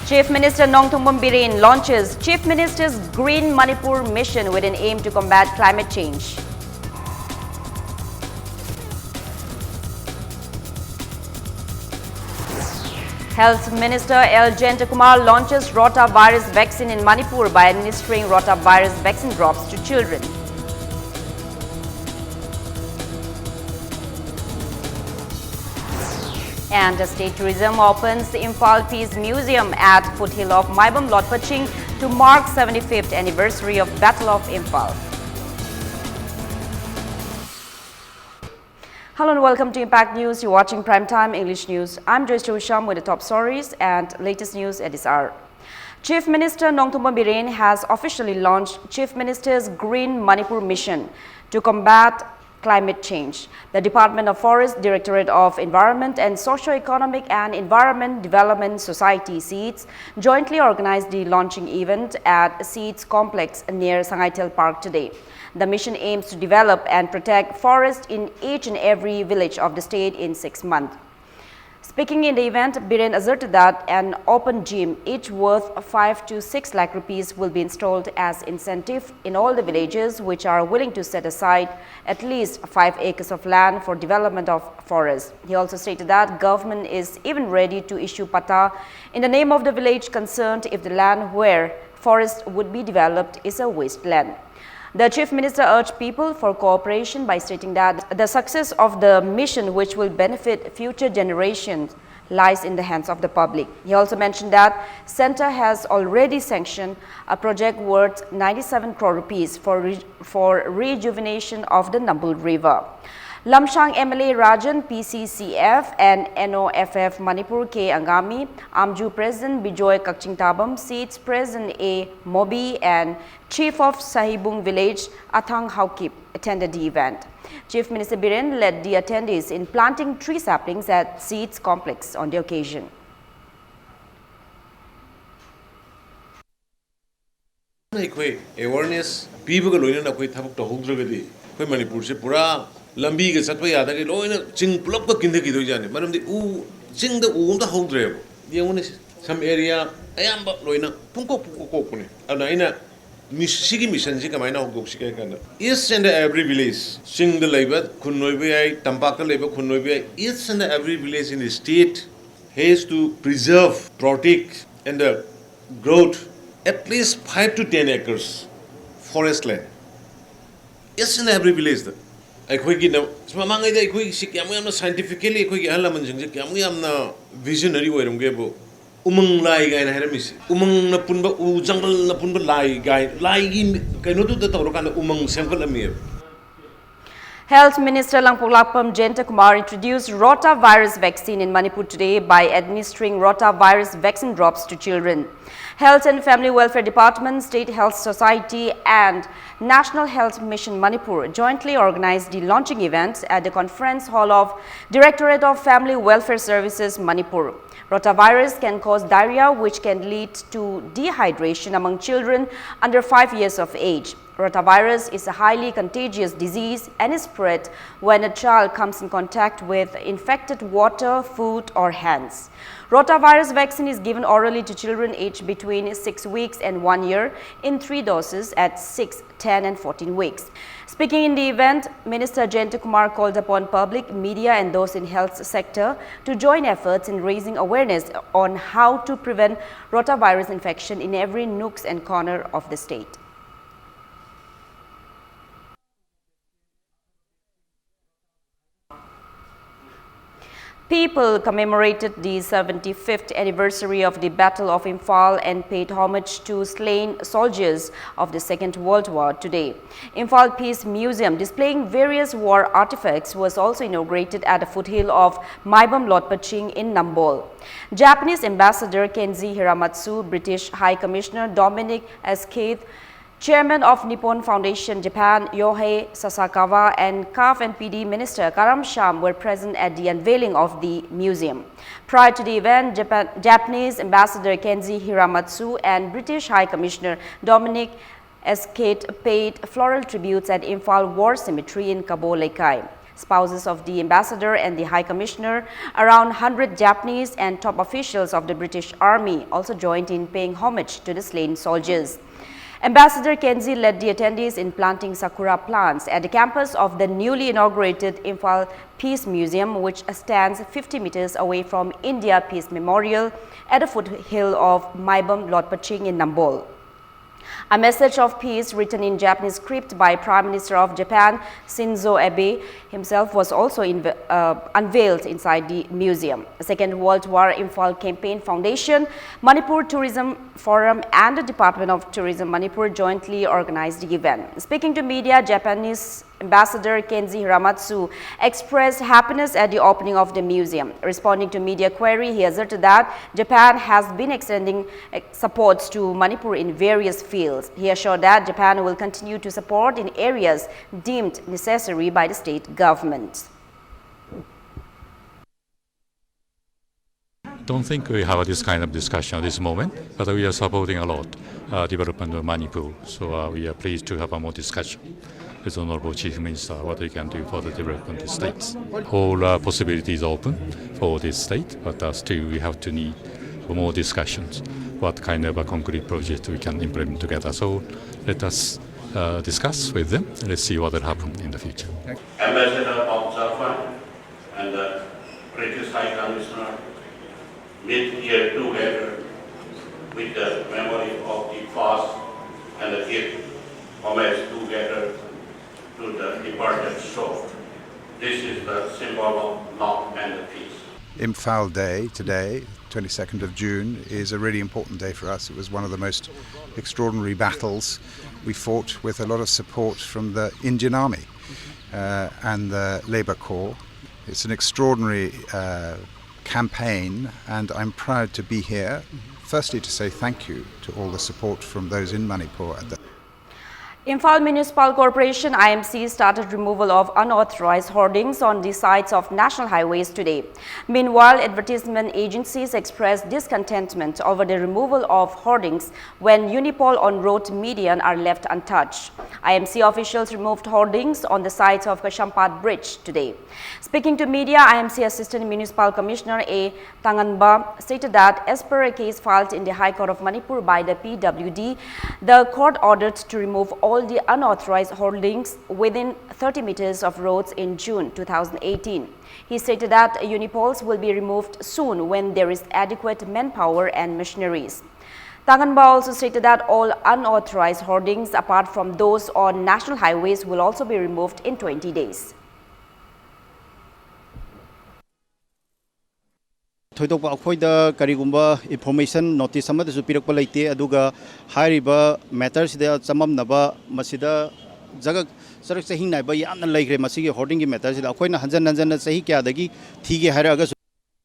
Chief Minister Nongthongpam Biren launches Chief Minister's Green Manipur mission with an aim to combat climate change. Health Minister L. Jayanta launches rotavirus vaccine in Manipur by administering rotavirus vaccine drops to children. And the State Tourism opens the Imphal Peace Museum at foothill of Maibam Lotpaching to mark 75th anniversary of Battle of Imphal. Hello and welcome to Impact News. You're watching Primetime English News. I'm Joyce Chousham with the top stories and latest news at this hour. Chief Minister Nongthongpam Biren has officially launched Chief Minister's Green Manipur mission to combat climate change. The Department of Forest, Directorate of Environment and Socio-Economic and Environment Development Society (SEEDS) jointly organized the launching event at SEEDS complex near Sangaitel Park today. The mission aims to develop and protect forests in each and every village of the state in 6 months. Speaking in the event, Biren asserted that an open gym, each worth 5 to 6 lakh rupees, will be installed as incentive in all the villages which are willing to set aside at least 5 acres of land for development of forests. He also stated that government is even ready to issue pata in the name of the village concerned if the land where forest would be developed is a wasteland. The Chief Minister urged people for cooperation by stating that the success of the mission, which will benefit future generations, lies in the hands of the public. He also mentioned that Centre has already sanctioned a project worth 97 crore rupees for rejuvenation of the Nambul River. Lamshang MLA Rajan PCCF and NOFF Manipur K. Angami, Amju President Bijoy Kakchingtabam, SEEDS President A. Mobi and Chief of Sahibung Village Athang Haukip attended the event. Chief Minister Biren led the attendees in planting tree saplings at SEEDS complex on the occasion. Awareness, people are going to Manipur pura lambi ke satwa yada ke loina ching plop ka kinde ki do jane manam de u ching da u da hongdre yengone some area ayamba loina pungko pungko ne ana ina sigi mission ji kamaina hogok sike kana each and every village ching the labor khunoi be ai tampak ka labor khunoi be ai each and every village in the state has to preserve protect and the growth at least 5 to 10 acres forest land each and every village that scientifically visionary umang lai guy na umang na punba u jungle na punba lai guy lai kaino to the umang sample amir. Health Minister Langpulakpam Jayanta introduced rotavirus vaccine in Manipur today by administering rotavirus vaccine drops to children. Health and Family Welfare Department, State Health Society and National Health Mission Manipur jointly organized the launching event at the conference hall of Directorate of Family Welfare Services Manipur. Rotavirus can cause diarrhea, which can lead to dehydration among children under 5 years of age. Rotavirus is a highly contagious disease and is spread when a child comes in contact with infected water, food or hands. Rotavirus vaccine is given orally to children aged between 6 weeks and 1 year in 3 doses at 6, 10 and 14 weeks. Speaking in the event, Minister Jayanta called upon public, media and those in health sector to join efforts in raising awareness on how to prevent rotavirus infection in every nooks and corner of the state. People commemorated the 75th anniversary of the Battle of Imphal and paid homage to slain soldiers of the Second World War today. Imphal Peace Museum, displaying various war artifacts, was also inaugurated at the foothill of Maibam Lotpaching in Nambol. Japanese Ambassador Kenji Hiramatsu, British High Commissioner Dominic Eskeith, Chairman of Nippon Foundation Japan Yohei Sasakawa and CAF and PD Minister Karam Sham were present at the unveiling of the museum. Prior to the event, Japanese Ambassador Kenji Hiramatsu and British High Commissioner Dominic Eskeith paid floral tributes at Imphal War Cemetery in Kabo Lekai. spouses of the ambassador and the High Commissioner, around 100 Japanese and top officials of the British Army also joined in paying homage to the slain soldiers. Ambassador Kenji led the attendees in planting sakura plants at the campus of the newly inaugurated Imphal Peace Museum, which stands 50 meters away from India Peace Memorial at the foothill of Maibam Lotpaching in Nambol. A message of peace written in Japanese script by Prime Minister of Japan, Shinzo Abe himself, was also unveiled inside the museum. The Second World War Imphal Campaign Foundation, Manipur Tourism Forum and the Department of Tourism Manipur jointly organized the event. Speaking to media, Japanese Ambassador Kenji Hiramatsu expressed happiness at the opening of the museum. Responding to media query, he asserted that Japan has been extending supports to Manipur in various fields. He assured that Japan will continue to support in areas deemed necessary by the state government. Don't think we have this kind of discussion at this moment, but we are supporting a lot development of Manipur. So we are pleased to have a more discussion with Honorable Chief Minister what we can do for the development of the states. All possibilities open for this state, but still we have to need more discussions what kind of a concrete project we can implement together. So let us discuss with them. Let's see what will happen in the future. Ambassador of Japan and the British High Commissioner meet here together with the memory of the past and the give homage together to the departed soul. This is the symbol of love and peace. Imphal Day today, 22nd of June, is a really important day for us. It was one of the most extraordinary battles. We fought with a lot of support from the Indian Army and the Labour Corps. It's an extraordinary campaign, and I'm proud to be here. Firstly, to say thank you to all the support from those in Manipur. Imphal Municipal Corporation IMC started removal of unauthorized hoardings on the sides of national highways today. Meanwhile, advertisement agencies expressed discontentment over the removal of hoardings when Unipol on-road median are left untouched. IMC officials removed hoardings on the sides of Kashampat Bridge today. Speaking to media, IMC Assistant Municipal Commissioner A. Tanganba stated that as per a case filed in the High Court of Manipur by the PWD, the court ordered to remove all the unauthorized holdings within 30 meters of roads in June 2018. He stated that unipoles will be removed soon when there is adequate manpower and machineries. Tanganba also stated that all unauthorized hoardings apart from those on national highways will also be removed in 20 days. Thoidokpa akhoida karigumba information notice amada su pirakpa leite aduga hairiba matters da chamamnaba masida jaga sarak sahi naiba yamna leigre masigi hoarding gi matters da akhoina hanjan sahi kya dagi thige hairaga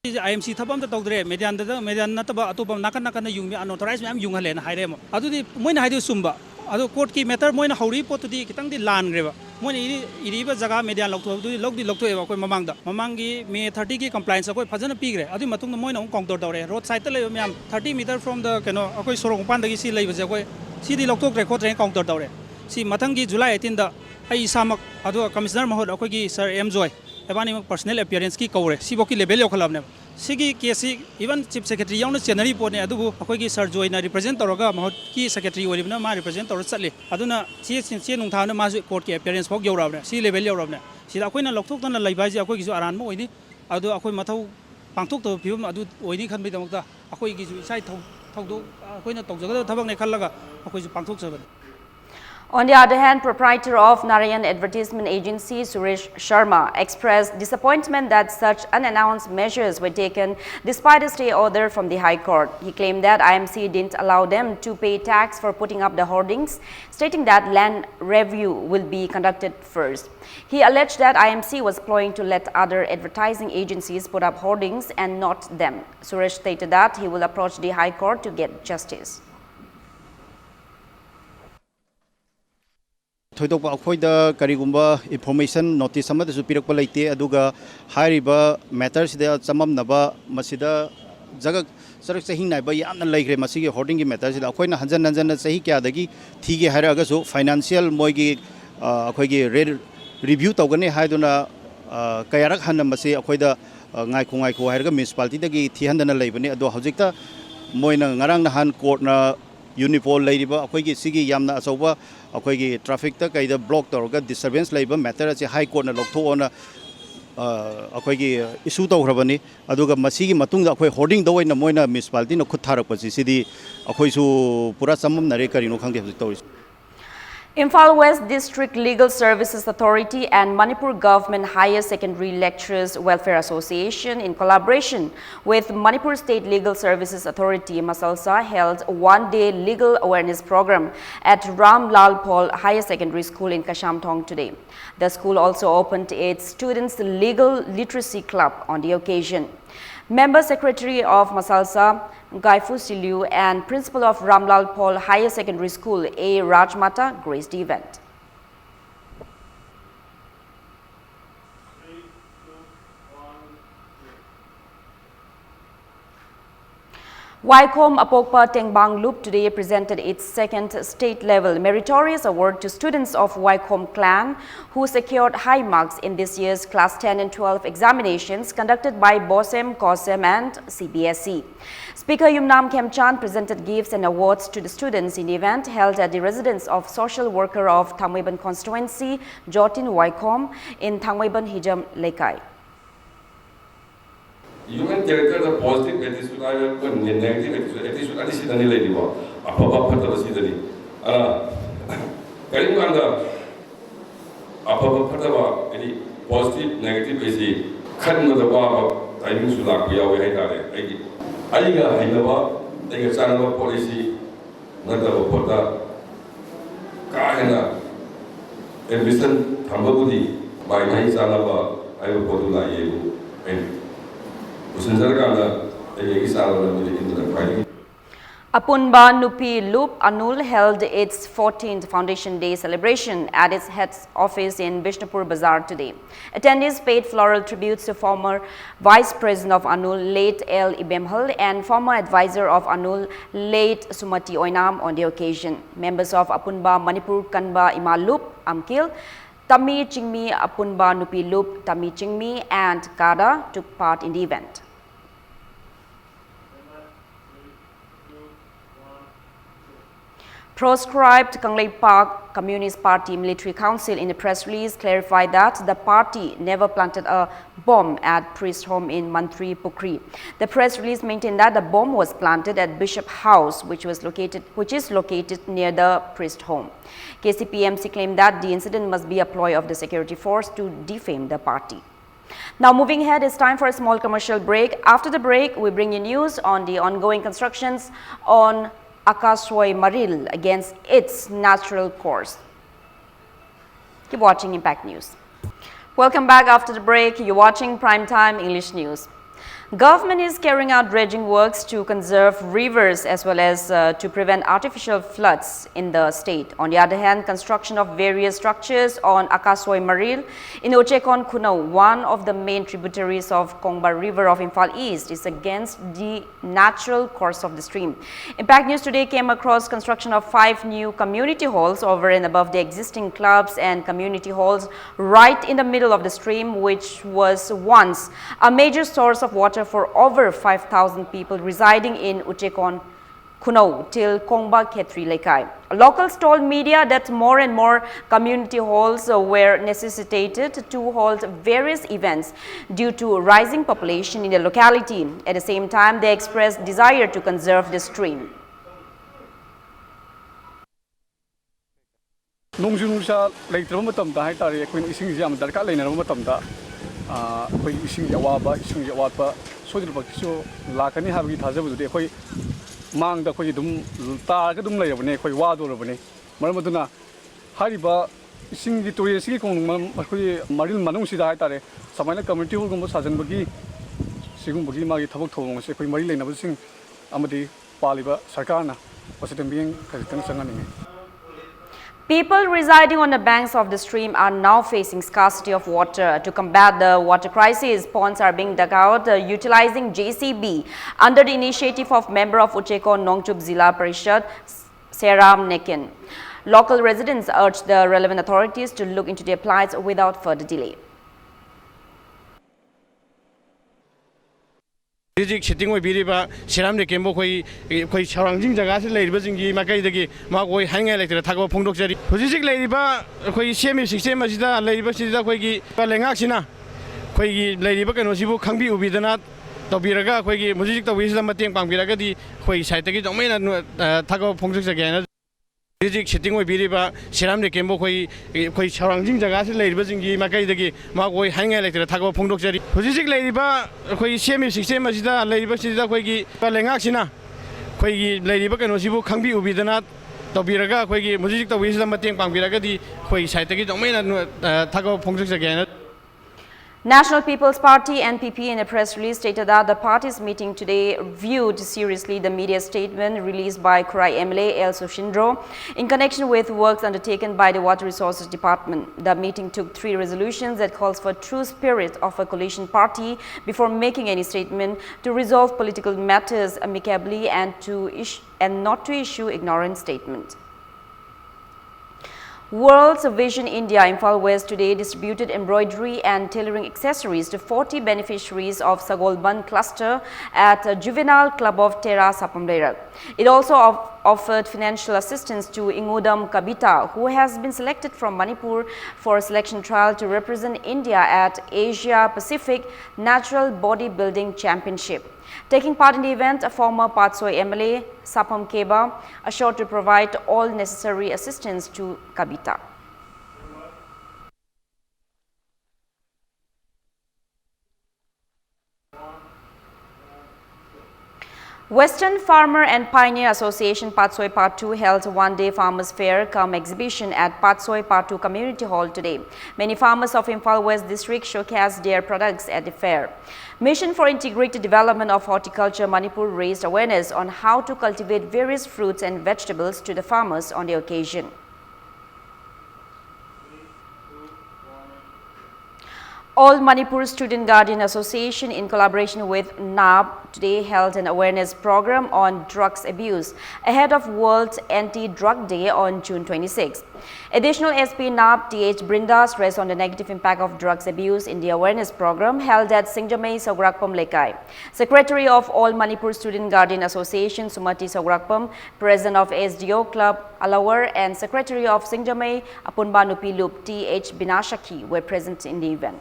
IMC thabam da tawdre median nataba atopa nakan yung unauthorized am yung halen haire mo adudi moina haidu sumba adu court ki matter moina hauri potudi kitang di lan greba moina iriba jaga median lokto eba koi mamangi May 30 ki compliance koi phajana pigre adu matung moina counter dawre road side ta leba myam 30 meter from the akoi sorong pan dagi si leba je koi si di lokto kre khotre counter dawre si mathang gi July 18 da ai samak adu commissioner mahod akoi gi sir M Joy ebani personal appearance ki kaure sibo ki level yokhalabne sigi kesi even chief secretary yauna chenari pone adubu akoi gi sir Joy na represent toroga mahod ki secretary oribna ma represent tor chatle aduna che nung thana ma court ki appearance phok yorabne si level yorabne si akoi na lokthok na laibai ji akoi gi su aran mo oini adu akoi mathau pangthok to phibum adu oini khan bi damokta akoi gi su sai thokdo akoi na tokjaga thabak ne khallaga akoi ju pangthok chaban. On the other hand, proprietor of Narayan Advertisement Agency, Suresh Sharma, expressed disappointment that such unannounced measures were taken despite a stay order from the High Court. He claimed that IMC didn't allow them to pay tax for putting up the hoardings, stating that land review will be conducted first. He alleged that IMC was ploying to let other advertising agencies put up hoardings and not them. Suresh stated that he will approach the High Court to get justice. Thoidokpa akhoida karigumba information notice amada su pirakpa leite aduga hairiba matters da chamamnaba masida jaga sarak sahi naiba yamna leigre masigi hoarding gi matters da akhoina hanjan sahi kya dagi thige hairaga su financial moigi akhoigi review tawgane haiduna kayarak hanna masi akoida ngai khungai kho hairga municipality dagi thihandana leibani ado hojikta moina ngarang na han court na unipol leiba akoigi sigi yamna asoba akoigi traffic ta kaida block torga disturbance leiba matter ase high court na loktho ona akoigi issue tawhrabani aduga masigi matungda akoi hoarding da oina moina municipality na khut tharak pasi sidi akoi su pura samam nare karino khangde hojik tawri Imphal West District Legal Services Authority and Manipur Government Higher Secondary Lecturers Welfare Association, in collaboration with Manipur State Legal Services Authority, Masalsa, held a one-day legal awareness program at Ram Lal Paul Higher Secondary School in Kashamthong today. The school also opened its Students' Legal Literacy Club on the occasion. Member Secretary of Masalsa, Gaifu Siliu, and Principal of Ramlal Paul Higher Secondary School, A. Rajmata, graced the event. Wycombe Apokpa Tengbang Loop today presented its second state-level meritorious award to students of Wycombe clan who secured high marks in this year's Class 10 and 12 examinations conducted by BOSEM, COSEM and CBSE. Speaker Yumnam Khemchan presented gifts and awards to the students in the event held at the residence of social worker of Thangmaiban constituency, Jotin Wycombe, in Thangmaiban Hijam Lekai. Human character the positive attitude I have negative attitude attitude ani lady ba apapa phata sidani karim anda apapa phata ba any positive negative isi khanna da ba timing su lak ya we hai tare ai ga haina ba ai ga chana ba policy na da ba phata ka hena ambition thamba budi bai nai chana ba ai ba podu la ye and Apunba Nupi Loop Anul held its 14th Foundation Day celebration at its head office in Bishnupur Bazaar today. Attendees paid floral tributes to former Vice President of Anul, late L. Ibemhal, and former advisor of Anul, late Sumati Oinam on the occasion. Members of Apunba Manipur Kanba Ima Loop, Amkil, Tami Chingmi Apunba Nupi Loop, Tami Chingmi, and Kada took part in the event. Proscribed Kanglei Park Communist Party Military Council in a press release clarified that the party never planted a bomb at priest home in Mantri Pukri. The press release maintained that the bomb was planted at Bishop House, which is located near the priest home. KCPMC claimed that the incident must be a ploy of the security force to defame the party. Now moving ahead, it's time for a small commercial break. After the break, we bring you news on the ongoing constructions on Akaswoi Maril against its natural course. Keep watching Impact News. Welcome back after the break. You're watching Primetime English News. Government is carrying out dredging works to conserve rivers as well as to prevent artificial floods in the state. On the other hand, construction of various structures on Akaswoi Maril in Ochekon Kunau, one of the main tributaries of Kongba River of Imphal East, is against the natural course of the stream. Impact News today came across construction of 5 new community halls over and above the existing clubs and community halls right in the middle of the stream, which was once a major source of water for over 5,000 people residing in Uchekon Kunau till Kongba Khetri Lekai. Locals told media that more and more community halls were necessitated to hold various events due to rising population in the locality. At the same time, they expressed desire to conserve the stream. Nungsa later matamda hai tare kuin ising jam darka lainer matamda koi ising jawaba ising jawaba sojil bakso lakani habgi thajabu de koi mang da koi dum ta ga dum layabne koi wa do rabne maraduna hariba ising gi tori sigi kong koi maril manung sida hai tare samaina community hall gum sajan bagi sigum bagi magi thabak thong se koi mari laina sing amadi paliba sarkarna pasitem being kajitang sangani. People residing on the banks of the stream are now facing scarcity of water. To combat the water crisis, ponds are being dug out utilizing JCB under the initiative of member of Uchekon Nongchup Zilla Parishad, Seram Nekin. Local residents urged the relevant authorities to look into their plights without further delay. Hijik sitting with Biriba, Shiram de Kimbo, quite surrounding the gas lady, Bazingi, Makai, Mark hang electric, Tago Pondok. Hijik lady, quite semi system as the lady Basida, Quagi, Palengaxina, Quagi, Lady Bakanosibu, Kambi, Ubidana, Tobiraga, Quagi, Music, the wisdom, Matin Pambiragadi, Quay Saitaki, Domain, and Tago Pondok again. Hijik sitting with Biriba, Shiram de Kimbo, quite surrounding the gas lady, Bazingi, Makai, Mark hang electric, Tago Pondok. Hijik lady, quite semi system as the lady Basida, Quagi, Palengaxina, Quagi, Lady Bakanosibu, Kambi, Ubidana, Tobiraga, Quagi, Music, the wisdom, Matin Pambiragadi, Quay Saitaki, Domain, and Tago Pondok again. National People's Party (NPP) in a press release stated that the party's meeting today viewed seriously the media statement released by Kurai MLA El Soshindro in connection with works undertaken by the Water Resources Department. The meeting took 3 resolutions that calls for true spirit of a coalition party before making any statement to resolve political matters amicably and not to issue ignorant statement. World's Vision India Imphal West today distributed embroidery and tailoring accessories to 40 beneficiaries of Sagolban cluster at Juvenile Club of Tera Sapamdera. It also offered financial assistance to Ingudam Kabita, who has been selected from Manipur for a selection trial to represent India at Asia Pacific Natural Bodybuilding Championship. Taking part in the event, a former Patsoi MLA, Sapam Keba, assured to provide all necessary assistance to Kabita. Western Farmer and Pioneer Association Patsoi Part 2 held a one-day farmers fair cum exhibition at Patsoi Part 2 Community Hall today. Many farmers of Imphal West District showcased their products at the fair. Mission for Integrated Development of Horticulture Manipur raised awareness on how to cultivate various fruits and vegetables to the farmers on the occasion. All Manipur Student Guardian Association in collaboration with NAB today held an awareness program on drugs abuse ahead of World Anti-Drug Day on June 26. Additional SP NAB TH Brinda stressed on the negative impact of drugs abuse in the awareness program held at Singjamei Sograkpam Lekai. Secretary of All Manipur Student Guardian Association Sumati Sograkpam, President of SDO Club Alawar and Secretary of Singjamei Apunbanupi Loop TH Binashaki were present in the event.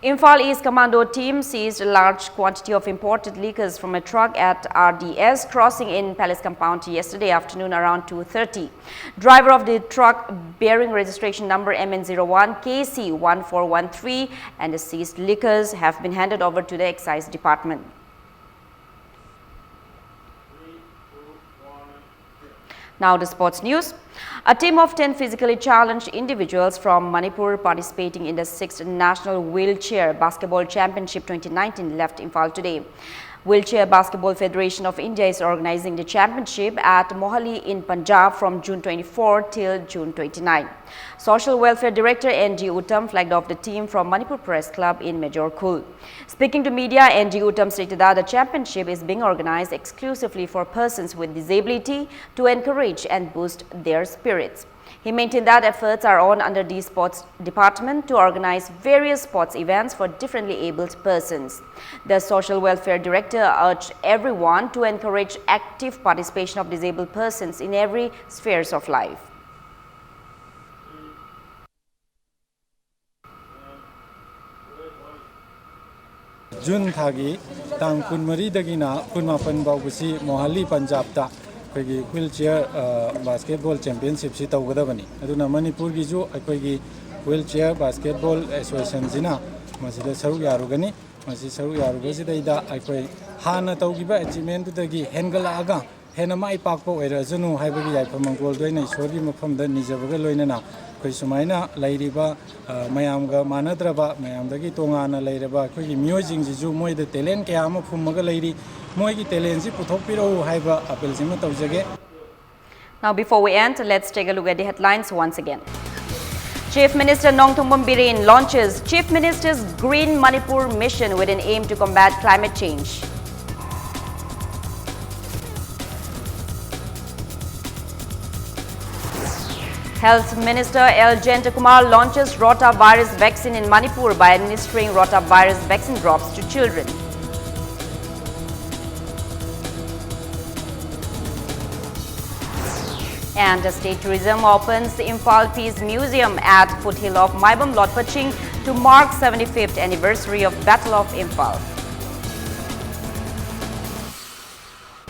Imphal East Commando team seized a large quantity of imported liquors from a truck at RDS crossing in Palace Compound yesterday afternoon around 2:30. Driver of the truck bearing registration number MN01 KC1413 and the seized liquors have been handed over to the Excise Department. Now the sports news. A team of 10 physically challenged individuals from Manipur participating in the 6th National Wheelchair Basketball Championship 2019 left Imphal today. Wheelchair Basketball Federation of India is organizing the championship at Mohali in Punjab from June 24 till June 29. Social Welfare Director N.G. Uttam flagged off the team from Manipur Press Club in Major Khul. Speaking to media, N.G. Uttam stated that the championship is being organized exclusively for persons with disability to encourage and boost their spirits. He maintained that efforts are on under the sports department to organize various sports events for differently abled persons. The social welfare director urged everyone to encourage active participation of disabled persons in every spheres of life. June thagi tang kunmari dagina kunmapan baubusi Mohali Punjab ta अखोगी wheelchair basketball championship si tawgadabani aduna Manipur gi ju अखोगी wheelchair basketball association jina masida saruk yarugani masi saruk yarugasi daida अखोई हाना तौगिबा achievement dagi hengala aga hena mai pakpo era junu haibagi yaipamangol doina isori mafamda nijabaga loinana koi sumaina lairiba mayamga manadraba mayamdagi tongana lairaba akhoi miyojing ji ju moida talent kya ama phummaga lairi moigi talent ji puthokpiro haiba appeal sima tawjage. Now before we end, let's take a look at the headlines once again. Chief Minister Nongthombam Biren launches Chief Minister's Green Manipur mission with an aim to combat climate change. Health Minister L. Jentakumar launches rotavirus vaccine in Manipur by administering rotavirus vaccine drops to children. And the State Tourism opens the Imphal Peace Museum at foothill of Maibam Lotpaching to mark 75th anniversary of Battle of Imphal.